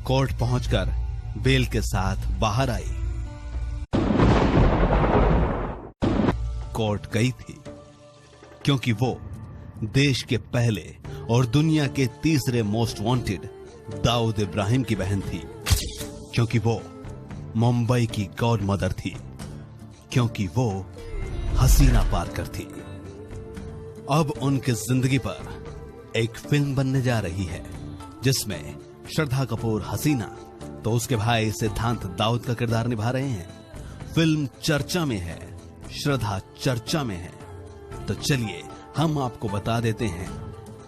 Court पहुंचकर bell के साथ बाहर आई। कोर्ट गई थी क्योंकि वो देश के पहले और दुनिया के तीसरे मोस्ट वांटेड दाऊद इब्राहिम की बहन थी, क्योंकि वो मुंबई की गॉड मदर थी, क्योंकि वो हसीना पारकर थी। अब उनकी जिंदगी पर एक फिल्म बनने जा रही है जिसमें श्रद्धा कपूर हसीना तो उसके भाई सिद्धांत दाऊद का किरदार निभा रहे हैं। फिल्म चर्चा में है, श्रद्धा चर्चा में है। तो चलिए हम आपको बता देते हैं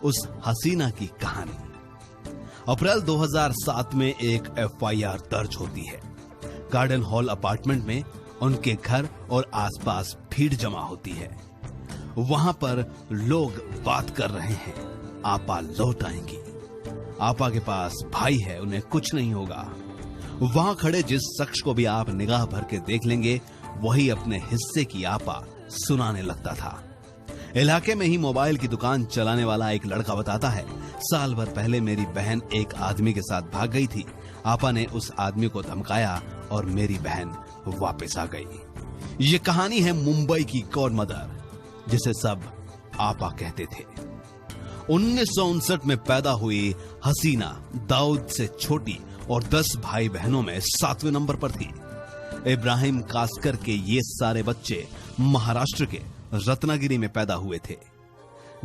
उस हसीना की कहानी। अप्रैल 2007 में एक एफआईआर दर्ज होती है। गार्डन हॉल अपार्टमेंट में उनके घर और आसपास भीड़ जमा होती है। वहां पर लोग बात कर रहे हैं, आपा लौट आएंगी, आपा के पास भाई है, उन्हें कुछ नहीं होगा। वहां खड़े जिस शख्स को भी आप निगाह भर के देख लेंगे वही अपने हिस्से की आपा सुनाने लगता था। इलाके में ही मोबाइल की दुकान चलाने वाला एक लड़का बताता है, साल भर पहले मेरी बहन एक आदमी के साथ भाग गई थी। आपा ने उस आदमी को धमकाया और मेरी बहन वापस आ गई। ये कहानी है मुंबई की गॉड मदर, जिसे सब आपा कहते थे। 1959 में पैदा हुई हसीना दाऊद से छोटी और 10 भाई बहनों में 7वें नंबर पर थी। इब्राहिम कास्कर के ये सारे बच्चे महाराष्ट्र के रत्नागिरी में पैदा हुए थे।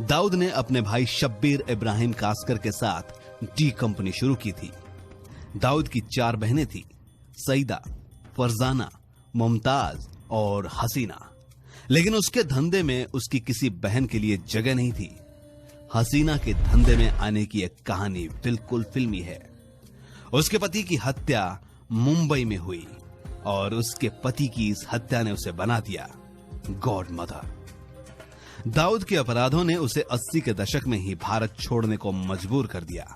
दाऊद ने अपने भाई शब्बीर इब्राहिम कास्कर के साथ डी कंपनी शुरू की थी। दाऊद की 4 बहनें थी, सईदा, फरजाना, मुमताज और हसीना। लेकिन उसके धंधे में उसकी किसी बहन के लिए जगह नहीं थी। हसीना के धंधे में आने की एक कहानी बिल्कुल फिल्मी है। उसके पति की हत्या मुंबई में हुई और उसके पति की इस हत्या ने उसे बना दिया गॉड मदर। दाऊद के अपराधों ने उसे 80 के दशक में ही भारत छोड़ने को मजबूर कर दिया,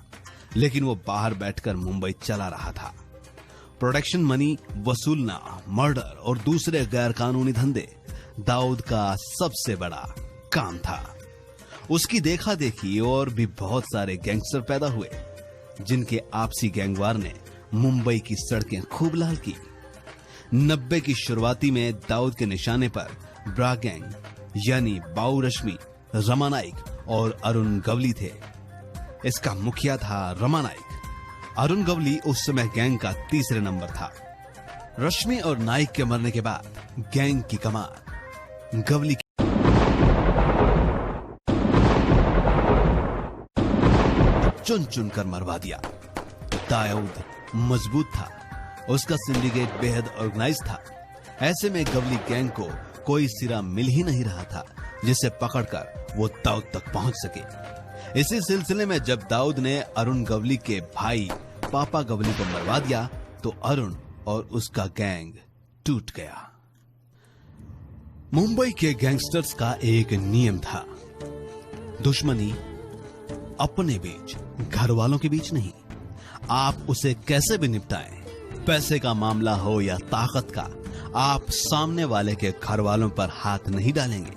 लेकिन वो बाहर बैठकर मुंबई चला रहा था। प्रोडक्शन मनी वसूलना, मर्डर और दूसरे गैर कानूनी धंधे दाऊद का सबसे बड़ा काम था। उसकी देखा देखी और भी बहुत सारे गैंगस्टर पैदा हुए, जिनके आपसी गैंगवार ने मुंबई की सड़कें खूब लाल की। 90 की शुरुआती में दाऊद के निशाने पर ब्रा गैंग यानी बाऊ रश्मि, रमा नाइक और अरुण गवली थे। इसका मुखिया था रमा नाइक। अरुण गवली उस समय गैंग का 3रे नंबर था। रश्मि और नाइक के मरने के बाद गैंग की कमान गवली चुन चुन कर मरवा दिया। दाऊद मजबूत था, उसका सिंडिकेट बेहद ऑर्गेनाइज था। ऐसे में गवली गैंग को कोई सिरा मिल ही नहीं रहा था जिसे पकड़कर वो दाऊद तक पहुंच सके। इसी सिलसिले में जब दाऊद ने अरुण गवली के भाई पापा गवली को मरवा दिया तो अरुण और उसका गैंग टूट गया। मुंबई के गैंगस्टर्स का एक नियम था, दुश्मनी अपने बीच, घर वालों के बीच नहीं। आप उसे कैसे भी निपटाएं, पैसे का मामला हो या ताकत का, आप सामने वाले के घर वालों पर हाथ नहीं डालेंगे।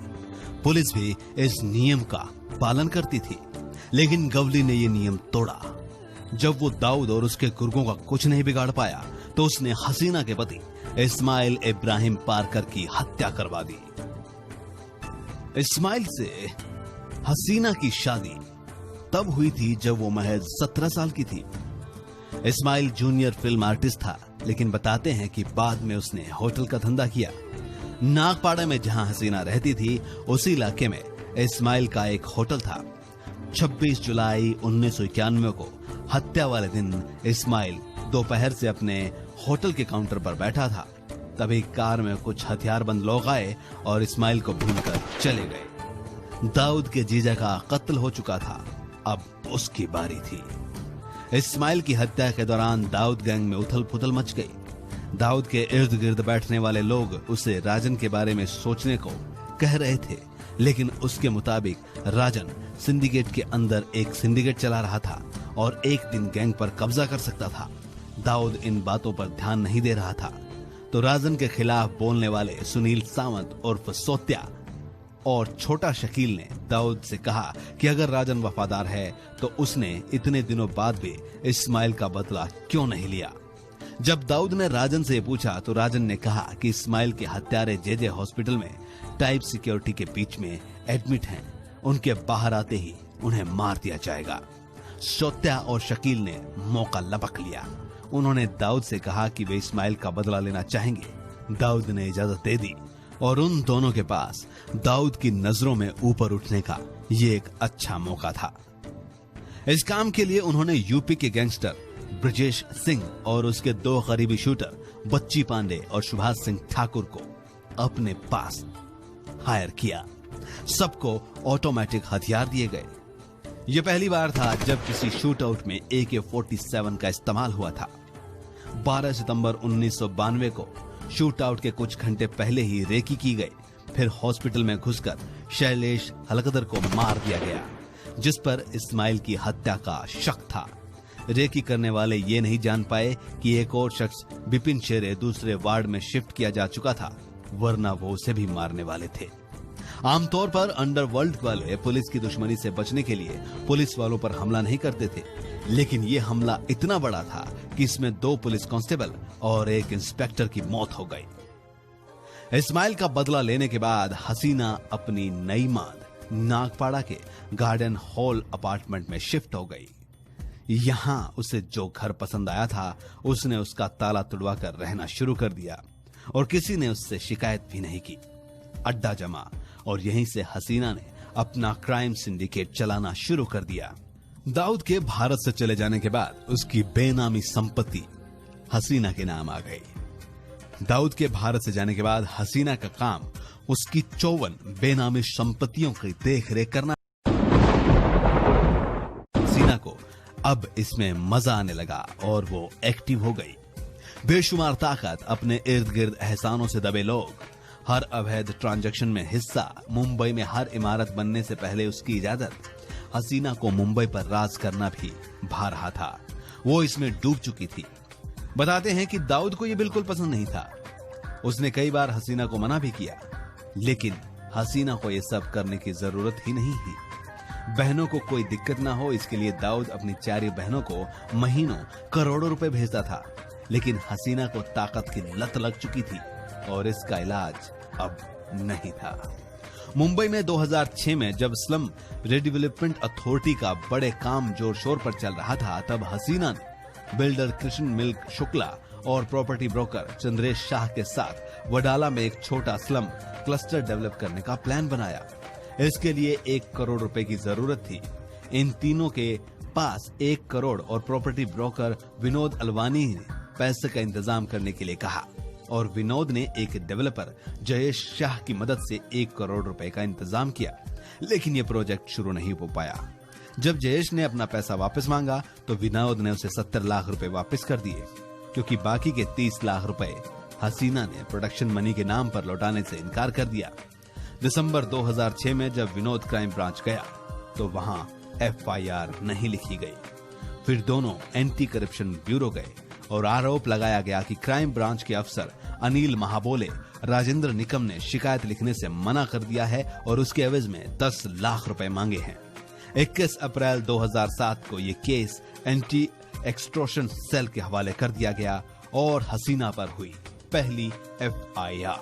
पुलिस भी इस नियम का पालन करती थी, लेकिन गवली ने यह नियम तोड़ा। जब वो दाऊद और उसके गुर्गों का कुछ नहीं बिगाड़ पाया तो उसने हसीना के पति इस्माइल इब्राहिम पारकर की हत्या करवा दी। इस्माइल से हसीना की शादी तब हुई थी जब वो महज 17 साल की थी। इस्माइल जूनियर फिल्म आर्टिस्ट था, लेकिन बताते हैं कि बाद में उसने होटल का धंधा किया। नागपाड़ा में जहां हसीना रहती थी उसी इलाके में इस्माइल का एक होटल था। 26 जुलाई 1991 को हत्या वाले दिन इस्माइल दोपहर से अपने होटल के काउंटर पर बैठा था। तभी कार में कुछ हथियारबंद लोग आए और इस्माइल को भूनकर चले गए। दाऊद के जीजा का कत्ल हो चुका था, अब उसकी बारी थी। इस्माइल की हत्या के दौरान दाऊद गैंग में उथल पुथल मच गई। दाऊद के इर्द गिर्द बैठने वाले लोग उसे राजन के बारे में सोचने को कह रहे थे, लेकिन उसके मुताबिक राजन सिंडिकेट के अंदर एक सिंडिकेट चला रहा था और एक दिन गैंग पर कब्जा कर सकता था। दाऊद इन बातों पर ध्यान नहीं दे रहा था तो राजन के खिलाफ बोलने वाले सुनील सावंत उर्फ सोत्या और छोटा शकील ने दाऊद से कहा कि अगर राजन वफादार है तो उसने इतने दिनों बाद भी इस्माइल का बदला क्यों नहीं लिया। जब दाऊद ने राजन से पूछा तो राजन ने कहा कि इस्माइल के हत्यारे जे हॉस्पिटल में टाइप सिक्योरिटी के बीच में एडमिट हैं, उनके बाहर आते ही उन्हें मार दिया जाएगा। सोत्या और शकील ने मौका लपक लिया। उन्होंने दाऊद से कहा कि वे इस्माइल का बदला लेना चाहेंगे। दाऊद ने इजाजत दे दी और उन दोनों के पास दाऊद की नजरों में ऊपर उठने का ये एक अच्छा मौका था। इस काम के लिए उन्होंने यूपी के गैंगस्टर ब्रजेश सिंह और उसके 2 करीबी शूटर बच्ची पांडे और सुभाष सिंह ठाकुर को अपने पास हायर किया। सबको ऑटोमेटिक हथियार दिए गए। यह पहली बार था जब किसी शूट आउट में AK-47 का इस्तेमाल हुआ था। 12 सितंबर 1992 को शूट आउट के कुछ घंटे पहले ही रेकी की गई। फिर हॉस्पिटल में घुसकर शैलेश हलकदर को मार दिया गया, जिस पर इस्माइल की हत्या का शक था। रेकी करने वाले ये नहीं जान पाए कि एक और शख्स बिपिन शेरे दूसरे वार्ड में शिफ्ट किया जा चुका था, वरना वो उसे भी मारने वाले थे। आमतौर पर अंडरवर्ल्ड वाले पुलिस की दुश्मनी से बचने के लिए पुलिस वालों पर हमला नहीं करते थे, लेकिन ये हमला इतना बड़ा था कि इसमें 2 पुलिस कांस्टेबल और 1 इंस्पेक्टर की मौत हो गई। इस्माइल का बदला लेने के बाद हसीना अपनी नई मांद नागपाड़ा के गार्डन हॉल अपार्टमेंट में शिफ्ट हो गई। यहां उसे जो घर पसंद आया था उसने उसका ताला तुड़वाकर रहना शुरू कर दिया और किसी ने उससे शिकायत भी नहीं की। अड्डा जमा और यहीं से हसीना ने अपना क्राइम सिंडिकेट चलाना शुरू कर दिया। दाऊद के भारत से चले जाने के बाद उसकी बेनामी संपत्ति हसीना के नाम आ गई। दाऊद के भारत से जाने के बाद हसीना का काम उसकी 54 बेनामी संपत्तियों की देखरेख करना। हसीना को अब इसमें मजा आने लगा और वो एक्टिव हो गई। बेशुमार ताकत, अपने इर्द गिर्द एहसानों से दबे लोग, हर अवैध ट्रांजैक्शन में हिस्सा, मुंबई में हर इमारत बनने से पहले उसकी इजाजत। हसीना को मुंबई पर राज करना भी भा रहा था। वो इसमें डूब चुकी थी। बताते हैं कि दाऊद को यह बिल्कुल पसंद नहीं था। उसने कई बार हसीना को मना भी किया, लेकिन हसीना को यह सब करने की जरूरत ही नहीं थी। बहनों को कोई दिक्कत ना हो, इसके लिए दाऊद अपनी 4 बहनों को महीनों करोड़ों रुपए भेजता था। लेकिन हसीना को ताकत की लत लग चुकी थी और इसका इलाज अब नहीं था। मुंबई में 2006 में जब स्लम रिडेवलपमेंट अथॉरिटी का बड़े काम जोर शोर पर चल रहा था, तब हसीना ने बिल्डर कृष्ण मिल्क शुक्ला और प्रॉपर्टी ब्रोकर चंद्रेश शाह के साथ वडाला में एक छोटा स्लम क्लस्टर डेवलप करने का प्लान बनाया। इसके लिए 1 करोड़ रुपए की जरूरत थी। इन तीनों के पास 1 करोड़ और प्रॉपर्टी ब्रोकर विनोद अलवानी ने पैसे का इंतजाम करने के लिए कहा और विनोद ने एक डेवलपर जयेश शाह की मदद से 1 करोड़ रुपए का इंतजाम किया, लेकिन यह प्रोजेक्ट शुरू नहीं हो पाया। जब जयेश ने अपना पैसा वापस मांगा तो विनोद ने उसे 70 लाख रुपए वापस कर दिए, क्योंकि बाकी के 30 लाख रुपए हसीना ने प्रोडक्शन मनी के नाम पर लौटाने से इनकार कर दिया। दिसंबर 2006 में जब विनोद क्राइम ब्रांच गया तो वहां FIR नहीं लिखी गई। फिर दोनों एंटी करप्शन ब्यूरो गए और आरोप लगाया गया कि क्राइम ब्रांच के अफसर अनिल महाबोले राजेंद्र निकम ने शिकायत लिखने से मना कर दिया है और उसके एवज में 10 लाख रुपए मांगे हैं। 21 अप्रैल 2007 को ये केस एंटी एक्सटॉर्शन सेल के हवाले कर दिया गया और हसीना पर हुई पहली FIR।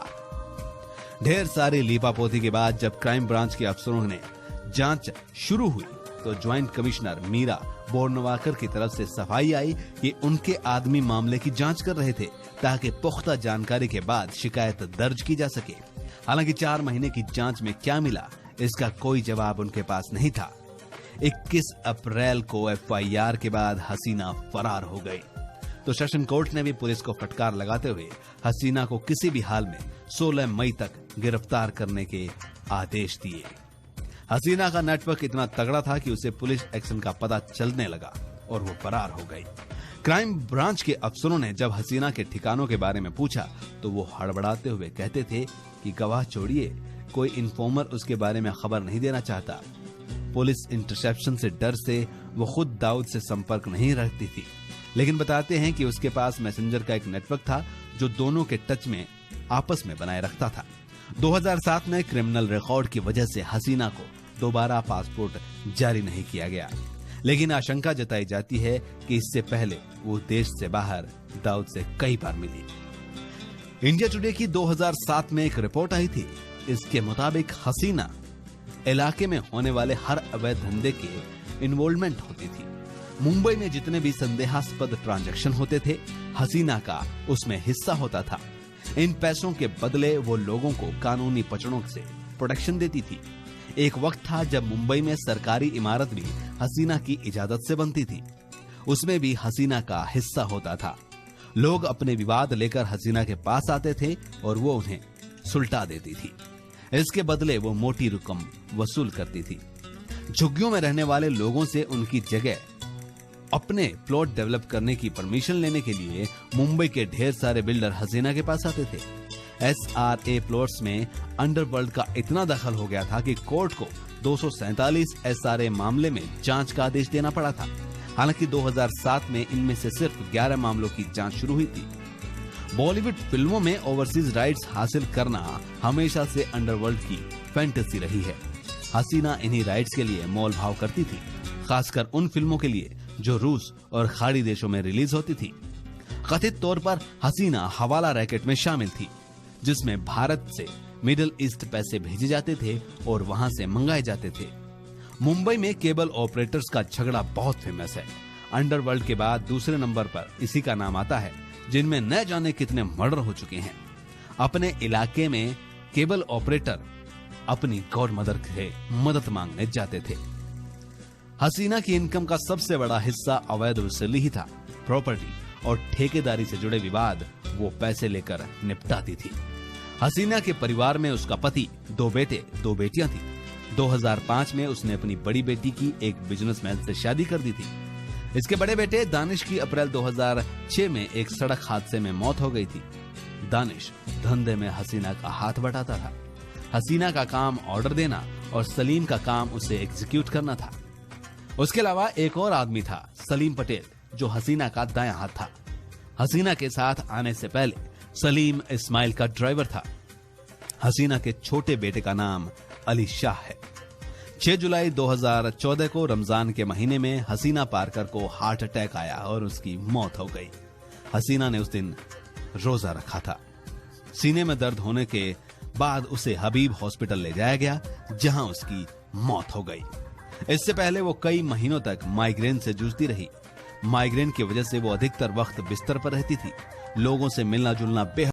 ढेर सारी लीपापोती के बाद जब क्राइम ब्रांच के अफसरों ने जांच शुरू हुई तो ज्वाइंट कमिश्नर मीरा बोरनवाकर की तरफ से सफाई आई कि उनके आदमी मामले की जांच कर रहे थे ताकि पुख्ता जानकारी के बाद शिकायत दर्ज की जा सके। हालांकि 4 महीने की जांच में क्या मिला, इसका कोई जवाब उनके पास नहीं था। 21 अप्रैल को FIR के बाद हसीना फरार हो गई तो सेशन कोर्ट ने भी पुलिस को फटकार लगाते हुए हसीना को किसी भी हाल में 16 मई तक गिरफ्तार करने के आदेश दिए। हसीना का नेटवर्क इतना तगड़ा था कि उसे पुलिस एक्शन का पता चलने लगा और वो फरार हो गई। क्राइम ब्रांच के अफसरों ने जब हसीना के ठिकानों के बारे में पूछा तो वो हड़बड़ाते हुए कहते थे कि गवाह छोड़िए, कोई इन्फॉर्मर उसके बारे में खबर नहीं देना चाहता। पुलिस इंटरसेप्शन से डर से वो खुद दाऊद से संपर्क नहीं रखती थी, लेकिन बताते हैं कि उसके पास मैसेंजर का एक नेटवर्क था जो दोनों के टच में आपस में बनाए रखता था। 2007 में क्रिमिनल रिकॉर्ड की वजह से हसीना को दोबारा पासपोर्ट जारी नहीं किया गया, लेकिन आशंका जताई जाती है कि इससे पहले वो देश से बाहर दाऊद से कई बार मिली। इंडिया टुडे की 2007 में एक रिपोर्ट आई थी। इसके मुताबिक हसीना इलाके में होने वाले हर अवैध धंधे के इन्वॉल्वमेंट होती थी। मुंबई में जितने भी संदेहास्पद ट्रांजैक्शन होते थे, हसीना का उसमें हिस्सा होता था। इन पैसों के बदले वो लोगों को कानूनी पचड़ों से प्रोटेक्शन देती थी। एक वक्त था जब मुंबई में सरकारी इमारत भी हसीना की इजाजत से बनती थी, उसमें भी हसीना का हिस्सा होता था। लोग अपने विवाद लेकर हसीना के पास आते थे और वो उन्हें सुलटा देती थी। इसके बदले वो मोटी रकम वसूल करती थी। झुग्गियों में रहने वाले लोगों से उनकी जगह अपने प्लॉट डेवलप करने की परमिशन लेने के लिए मुंबई के ढेर सारे बिल्डर हसीना के पास आते थे। SRA प्लॉट्स में अंडरवर्ल्ड का इतना दखल हो गया था कि कोर्ट को 247 SRA मामले में जांच का आदेश देना पड़ा था। हालांकि 2007 में इनमें से सिर्फ 11 मामलों की जांच शुरू हुई थी। बॉलीवुड फिल्मों में ओवरसीज राइट्स हासिल करना हमेशा से अंडरवर्ल्ड की फैंटेसी रही है। हसीना इन्हीं राइट्स के लिए मोल भाव करती थी, खासकर उन फिल्मों के लिए जो रूस और खाड़ी देशों में रिलीज होती थी। कथित तौर पर हसीना हवाला रैकेट में शामिल थी, जिसमें भारत से मिडिल ईस्ट पैसे भेजे जाते थे और वहां से मंगाए जाते थे। मुंबई में केबल ऑपरेटर्स का झगड़ा बहुत फेमस है। अंडरवर्ल्ड के बाद दूसरे नंबर पर इसी का नाम आता है, जिनमें न जाने कितने मर्डर हो चुके हैं। अपने इलाके में केबल ऑपरेटर अपनी गॉड मदर से मदद मांगने जाते थे। हसीना की इनकम का सबसे बड़ा हिस्सा अवैध वसूली ही था। प्रॉपर्टी और ठेकेदारी से जुड़े विवाद वो पैसे लेकर निपटाती थी। हसीना के परिवार में उसका पति, 2 बेटे 2 बेटियां थी। 2005 में उसने अपनी बड़ी बेटी की एक बिजनेसमैन से शादी कर दी थी। इसके बड़े बेटे दानिश की अप्रैल 2006 में एक सड़क हादसे में मौत हो गई थी। दानिश धंधे में हसीना का हाथ बटाता था। हसीना का काम ऑर्डर देना और सलीम का काम उसे एग्जीक्यूट करना था। उसके अलावा एक और आदमी था, सलीम पटेल, जो हसीना का दायां हाथ था। हसीना के साथ आने से पहले सलीम इस्माइल का ड्राइवर था। हसीना के छोटे बेटे का नाम अली शाह है। 6 जुलाई 2014 को रमजान के महीने में हसीना पारकर को हार्ट अटैक आया और उसकी मौत हो गई। हसीना ने उस दिन रोजा रखा था। सीने में दर्द होने के बाद उसे हबीब हॉस्पिटल ले जाया गया, जहां उसकी मौत हो गई। इससे पहले वो कई महीनों तक माइग्रेन से जूझती रही। माइग्रेन की वजह से वो अधिकतर वक्त बिस्तर पर रहती थी। लोगों से मिलना जुलना बेहद